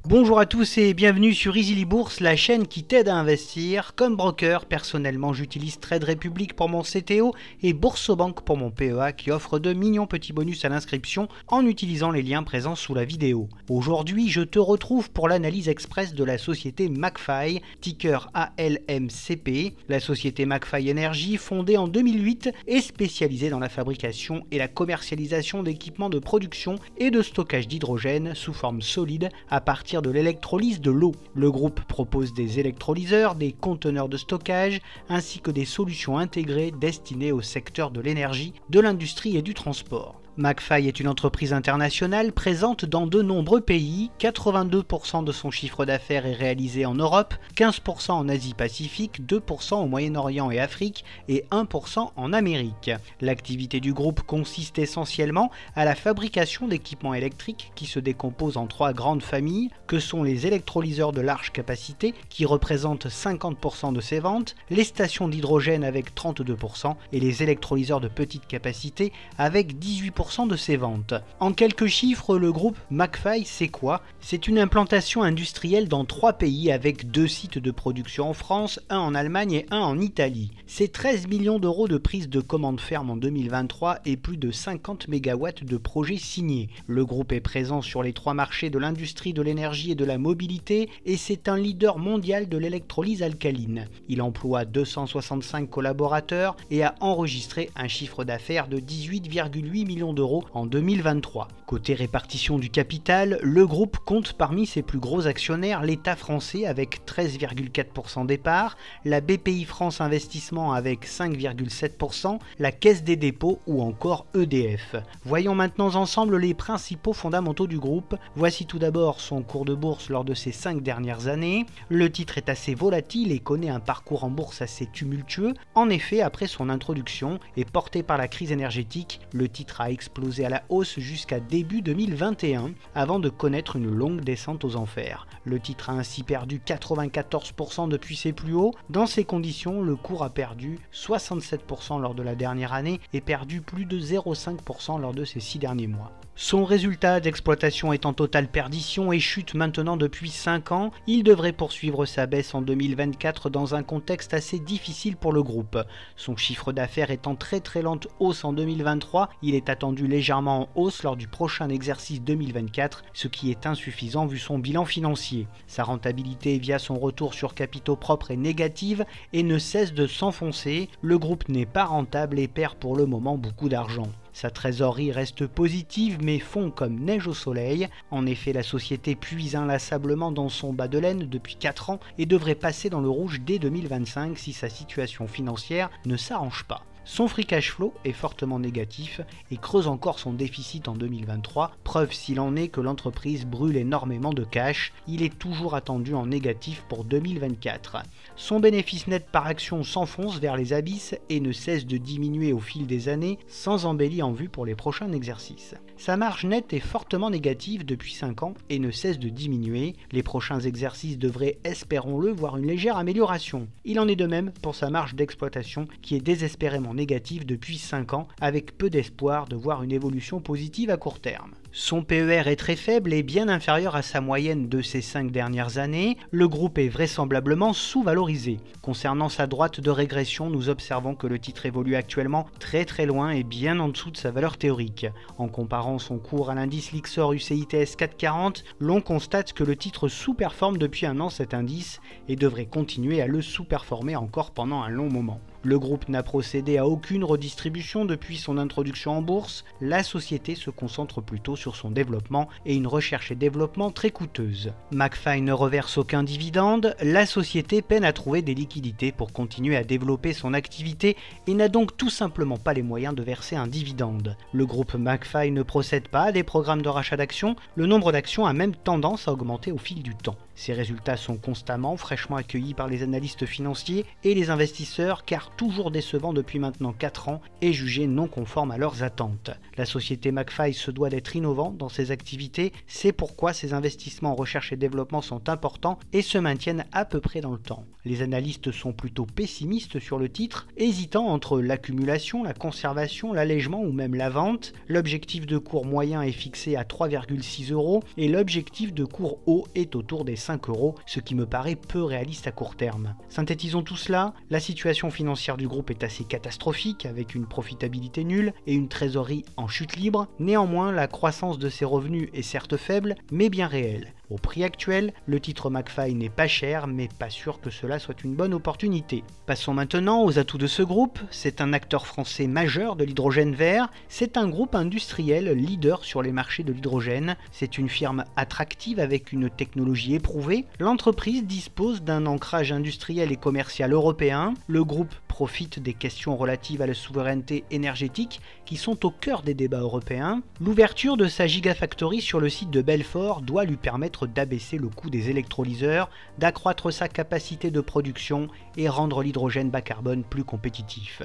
Bonjour à tous et bienvenue sur Easily Bourse, la chaîne qui t'aide à investir. Comme broker, personnellement j'utilise Trade Republic pour mon CTO et Boursobank pour mon PEA qui offre de mignons petits bonus à l'inscription en utilisant les liens présents sous la vidéo. Aujourd'hui, je te retrouve pour l'analyse express de la société McPhy, ticker ALMCP. La société McPhy Energy, fondée en 2008, est spécialisée dans la fabrication et la commercialisation d'équipements de production et de stockage d'hydrogène sous forme solide à partir de l'électrolyse de l'eau. Le groupe propose des électrolyseurs, des conteneurs de stockage, ainsi que des solutions intégrées destinées au secteur de l'énergie, de l'industrie et du transport. McPhy est une entreprise internationale présente dans de nombreux pays. 82% de son chiffre d'affaires est réalisé en Europe, 15% en Asie-Pacifique, 2% au Moyen-Orient et Afrique et 1% en Amérique. L'activité du groupe consiste essentiellement à la fabrication d'équipements électriques qui se décomposent en trois grandes familles, que sont les électrolyseurs de large capacité qui représentent 50% de ses ventes, les stations d'hydrogène avec 32% et les électrolyseurs de petite capacité avec 18% de ses ventes. En quelques chiffres, le groupe McPhy, c'est quoi? C'est une implantation industrielle dans 3 pays avec 2 sites de production en France, un en Allemagne et un en Italie. C'est 13 millions d'euros de prise de commande ferme en 2023 et plus de 50 MW de projets signés. Le groupe est présent sur les 3 marchés de l'industrie de l'énergie et de la mobilité et c'est un leader mondial de l'électrolyse alcaline. Il emploie 265 collaborateurs et a enregistré un chiffre d'affaires de 18,8 millions d'euros en 2023. Côté répartition du capital, le groupe compte parmi ses plus gros actionnaires l'État français avec 13,4% des parts, la BPI France Investissement avec 5,7%, la Caisse des dépôts ou encore EDF. Voyons maintenant ensemble les principaux fondamentaux du groupe. Voici tout d'abord son cours de bourse lors de ces 5 dernières années. Le titre est assez volatile et connaît un parcours en bourse assez tumultueux. En effet, après son introduction et porté par la crise énergétique, le titre a explosé à la hausse jusqu'à début 2021 avant de connaître une longue descente aux enfers. Le titre a ainsi perdu 94% depuis ses plus hauts. Dans ces conditions, le cours a perdu 67% lors de la dernière année et perdu plus de 0,5% lors de ces 6 derniers mois. Son résultat d'exploitation est en totale perdition et chute maintenant depuis 5 ans. Il devrait poursuivre sa baisse en 2024 dans un contexte assez difficile pour le groupe. Son chiffre d'affaires est en très lente hausse en 2023, il est attendu légèrement en hausse lors du prochain exercice 2024, ce qui est insuffisant vu son bilan financier. Sa rentabilité via son retour sur capitaux propres est négative et ne cesse de s'enfoncer. Le groupe n'est pas rentable et perd pour le moment beaucoup d'argent. Sa trésorerie reste positive mais fond comme neige au soleil. En effet, la société puise inlassablement dans son bas de laine depuis 4 ans et devrait passer dans le rouge dès 2025 si sa situation financière ne s'arrange pas. Son free cash flow est fortement négatif et creuse encore son déficit en 2023, preuve s'il en est que l'entreprise brûle énormément de cash. Il est toujours attendu en négatif pour 2024. Son bénéfice net par action s'enfonce vers les abysses et ne cesse de diminuer au fil des années sans embellie en vue pour les prochains exercices. Sa marge nette est fortement négative depuis 5 ans et ne cesse de diminuer. Les prochains exercices devraient, espérons-le, voir une légère amélioration. Il en est de même pour sa marge d'exploitation qui est désespérément négative depuis 5 ans avec peu d'espoir de voir une évolution positive à court terme. Son PER est très faible et bien inférieur à sa moyenne de ces 5 dernières années. Le groupe est vraisemblablement sous-valorisé. Concernant sa droite de régression, nous observons que le titre évolue actuellement très loin et bien en dessous de sa valeur théorique. En comparant son cours à l'indice Lyxor UCITS 440, l'on constate que le titre sous-performe depuis un an cet indice et devrait continuer à le sous-performer encore pendant un long moment. Le groupe n'a procédé à aucune redistribution depuis son introduction en bourse. La société se concentre plutôt sur son développement et une recherche et développement très coûteuse. McPhy ne reverse aucun dividende. La société peine à trouver des liquidités pour continuer à développer son activité et n'a donc tout simplement pas les moyens de verser un dividende. Le groupe McPhy ne procède pas à des programmes de rachat d'actions. Le nombre d'actions a même tendance à augmenter au fil du temps. Ces résultats sont constamment fraîchement accueillis par les analystes financiers et les investisseurs car toujours décevant depuis maintenant 4 ans et jugé non conforme à leurs attentes. La société McFly se doit d'être innovante dans ses activités, c'est pourquoi ses investissements en recherche et développement sont importants et se maintiennent à peu près dans le temps. Les analystes sont plutôt pessimistes sur le titre, hésitant entre l'accumulation, la conservation, l'allègement ou même la vente. L'objectif de cours moyen est fixé à 3,6 € et l'objectif de cours haut est autour des 5 €, ce qui me paraît peu réaliste à court terme. Synthétisons tout cela, la situation financière du groupe est assez catastrophique avec une profitabilité nulle et une trésorerie en chute libre. Néanmoins, la croissance de ses revenus est certes faible, mais bien réelle. Au prix actuel, le titre McFly n'est pas cher, mais pas sûr que cela soit une bonne opportunité. Passons maintenant aux atouts de ce groupe. C'est un acteur français majeur de l'hydrogène vert. C'est un groupe industriel leader sur les marchés de l'hydrogène. C'est une firme attractive avec une technologie éprouvée. L'entreprise dispose d'un ancrage industriel et commercial européen. Le groupe profite des questions relatives à la souveraineté énergétique qui sont au cœur des débats européens. L'ouverture de sa Gigafactory sur le site de Belfort doit lui permettre d'abaisser le coût des électrolyseurs, d'accroître sa capacité de production et rendre l'hydrogène bas carbone plus compétitif.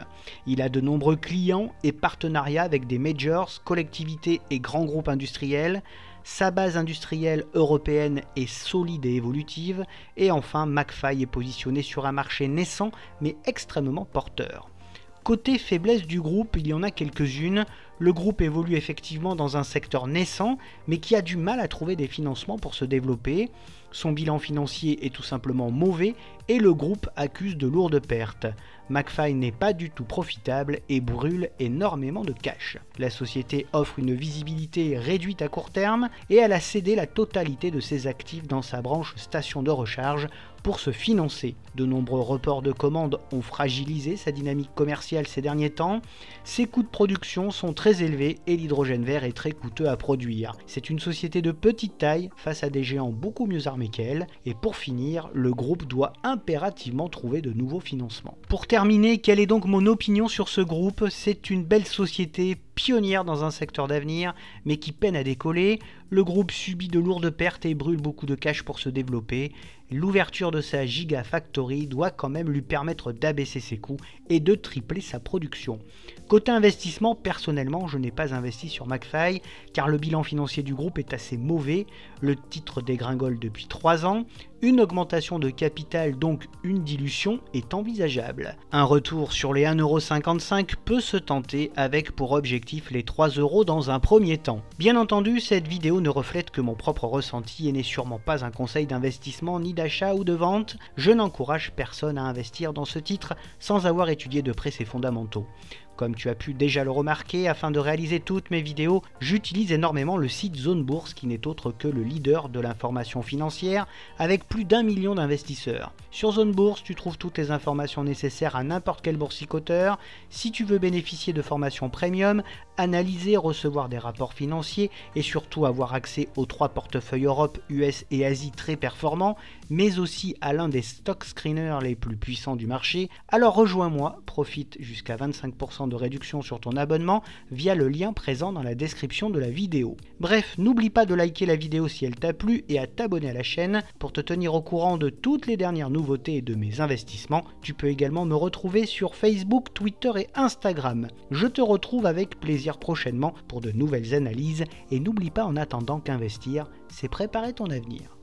Il a de nombreux clients et partenariats avec des majors, collectivités et grands groupes industriels. Sa base industrielle européenne est solide et évolutive, et enfin McFly est positionné sur un marché naissant mais extrêmement porteur. Côté faiblesse du groupe, il y en a quelques-unes. Le groupe évolue effectivement dans un secteur naissant, mais qui a du mal à trouver des financements pour se développer. Son bilan financier est tout simplement mauvais et le groupe accuse de lourdes pertes. McFly n'est pas du tout profitable et brûle énormément de cash. La société offre une visibilité réduite à court terme et elle a cédé la totalité de ses actifs dans sa branche station de recharge pour se financer. De nombreux reports de commandes ont fragilisé sa dynamique commerciale ces derniers temps. Ses coûts de production sont très élevés et l'hydrogène vert est très coûteux à produire. C'est une société de petite taille face à des géants beaucoup mieux armés qu'elle. Et pour finir, le groupe doit impérativement trouver de nouveaux financements. Pour terminer, quelle est donc mon opinion sur ce groupe? C'est une belle société pionnière dans un secteur d'avenir, mais qui peine à décoller. Le groupe subit de lourdes pertes et brûle beaucoup de cash pour se développer. L'ouverture de sa Gigafactory doit quand même lui permettre d'abaisser ses coûts et de tripler sa production. Côté investissement, personnellement, je n'ai pas investi sur McFly car le bilan financier du groupe est assez mauvais. Le titre dégringole depuis 3 ans. Une augmentation de capital, donc une dilution, est envisageable. Un retour sur les 1,55 € peut se tenter avec pour objectif les 3 € dans un premier temps. Bien entendu, cette vidéo ne reflète que mon propre ressenti et n'est sûrement pas un conseil d'investissement ni d'achat ou de vente. Je n'encourage personne à investir dans ce titre sans avoir étudié de près ses fondamentaux. Comme tu as pu déjà le remarquer, afin de réaliser toutes mes vidéos, j'utilise énormément le site Zone Bourse qui n'est autre que le leader de l'information financière avec plus d'1 million d'investisseurs. Sur Zone Bourse, tu trouves toutes les informations nécessaires à n'importe quel boursicoteur. Si tu veux bénéficier de formations premium, analyser, recevoir des rapports financiers et surtout avoir accès aux 3 portefeuilles Europe, US et Asie très performants, mais aussi à l'un des stock screeners les plus puissants du marché, alors rejoins-moi, profite jusqu'à 25% de réduction sur ton abonnement via le lien présent dans la description de la vidéo. Bref, n'oublie pas de liker la vidéo si elle t'a plu et à t'abonner à la chaîne pour te tenir au courant de toutes les dernières nouveautés et de mes investissements. Tu peux également me retrouver sur Facebook, Twitter et Instagram. Je te retrouve avec plaisir prochainement pour de nouvelles analyses et n'oublie pas en attendant qu'investir, c'est préparer ton avenir.